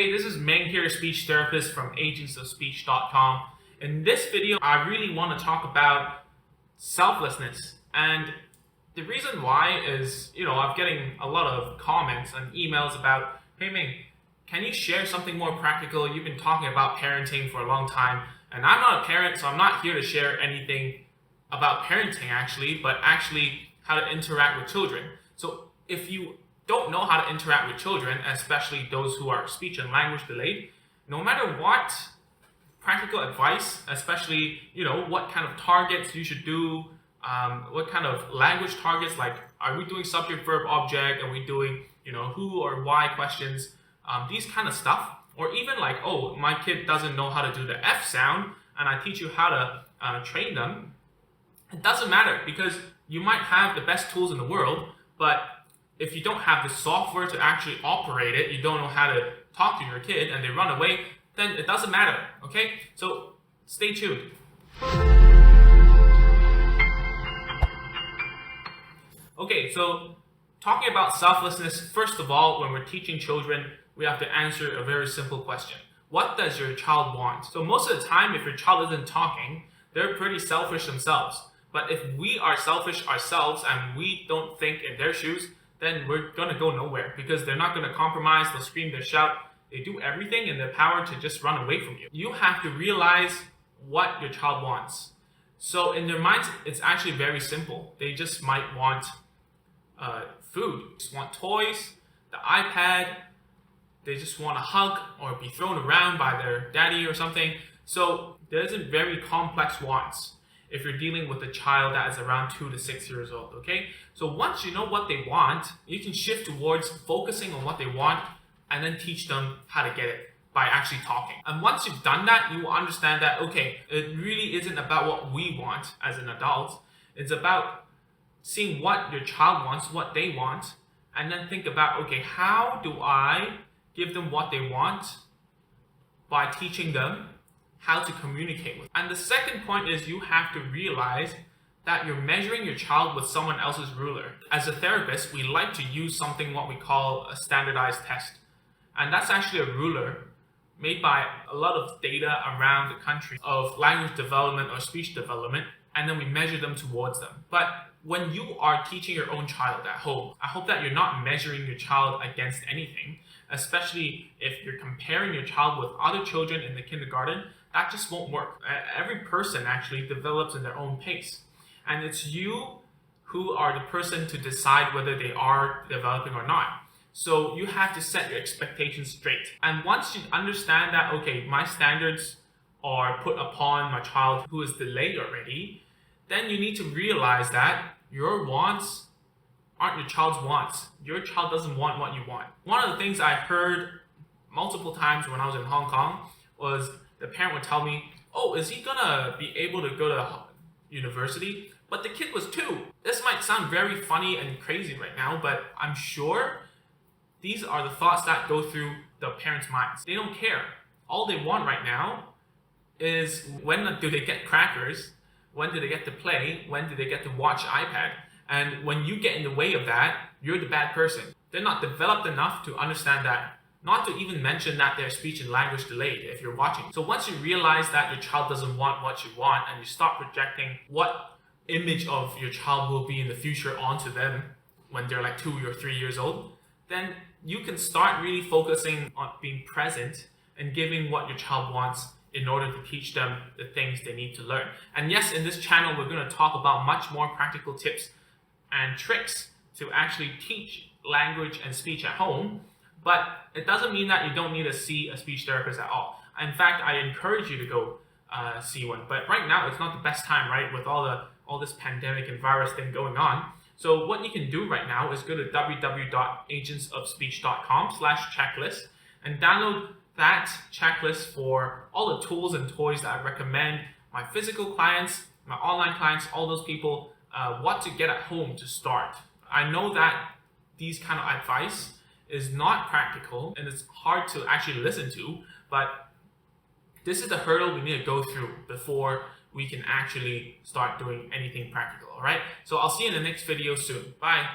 Hey, this is Meng here, speech therapist from agentsofspeech.com. In this video, I really want to talk about selflessness. And the reason why is, I'm getting a lot of comments and emails about, hey Meng, can you share something more practical? You've been talking about parenting for a long time, and I'm not a parent, so I'm not here to share anything about parenting actually, but actually how to interact with children. So if you don't know how to interact with children, especially those who are speech and language delayed, no matter what practical advice, especially, what kind of targets you should do, what kind of language targets, like, are we doing subject, verb, object? Are we doing, who or why questions? These kind of stuff. Or even like, oh, my kid doesn't know how to do the F sound, and I teach you how to train them. It doesn't matter, because you might have the best tools in the world, but if you don't have the software to actually operate it, you don't know how to talk to your kid and they run away, then it doesn't matter, okay? So stay tuned. Okay, so talking about selflessness, first of all, when we're teaching children, we have to answer a very simple question. What does your child want? So most of the time, if your child isn't talking, they're pretty selfish themselves. But if we are selfish ourselves and we don't think in their shoes, then we're going to go nowhere, because they're not going to compromise, they'll scream, they'll shout, they do everything in their power to just run away from you. You have to realize what your child wants. So in their minds, it's actually very simple. They just might want food, just want toys, the iPad, they just want a hug or be thrown around by their daddy or something. So there isn't very complex wants if you're dealing with a child that is around 2 to 6 years old, okay? So once you know what they want, you can shift towards focusing on what they want and then teach them how to get it by actually talking. And once you've done that, you will understand that, okay, it really isn't about what we want as an adult. It's about seeing what your child wants, what they want, and then think about, okay, how do I give them what they want by teaching them how to communicate with. And the second point is you have to realize that you're measuring your child with someone else's ruler. As a therapist, we like to use something what we call a standardized test. And that's actually a ruler made by a lot of data around the country of language development or speech development, and then we measure them towards them. But when you are teaching your own child at home, I hope that you're not measuring your child against anything, especially if you're comparing your child with other children in the kindergarten. That just won't work. Every person actually develops in their own pace. And it's you who are the person to decide whether they are developing or not. So you have to set your expectations straight. And once you understand that, okay, my standards are put upon my child who is delayed already, then you need to realize that your wants aren't your child's wants. Your child doesn't want what you want. One of the things I heard multiple times when I was in Hong Kong was the parent would tell me, oh, is he gonna be able to go to university? But the kid was 2. This might sound very funny and crazy right now, but I'm sure these are the thoughts that go through the parents' minds. They don't care. All they want right now is, when do they get crackers? When do they get to play? When do they get to watch iPad? And when you get in the way of that, you're the bad person. They're not developed enough to understand that. Not to even mention that they're speech and language delayed if you're watching. So once you realize that your child doesn't want what you want, and you start projecting what image of your child will be in the future onto them when they're like 2 or 3 years old, then you can start really focusing on being present and giving what your child wants in order to teach them the things they need to learn. And yes, in this channel, we're going to talk about much more practical tips and tricks to actually teach language and speech at home. But it doesn't mean that you don't need to see a speech therapist at all. In fact, I encourage you to go see one. But right now, it's not the best time, right? With all this pandemic and virus thing going on. So what you can do right now is go to www.agentsofspeech.com/checklist and download that checklist for all the tools and toys that I recommend my physical clients, my online clients, all those people, what to get at home to start. I know that these kind of advice is not practical and it's hard to actually listen to, but this is the hurdle we need to go through before we can actually start doing anything practical, all right? So I'll see you in the next video soon. Bye.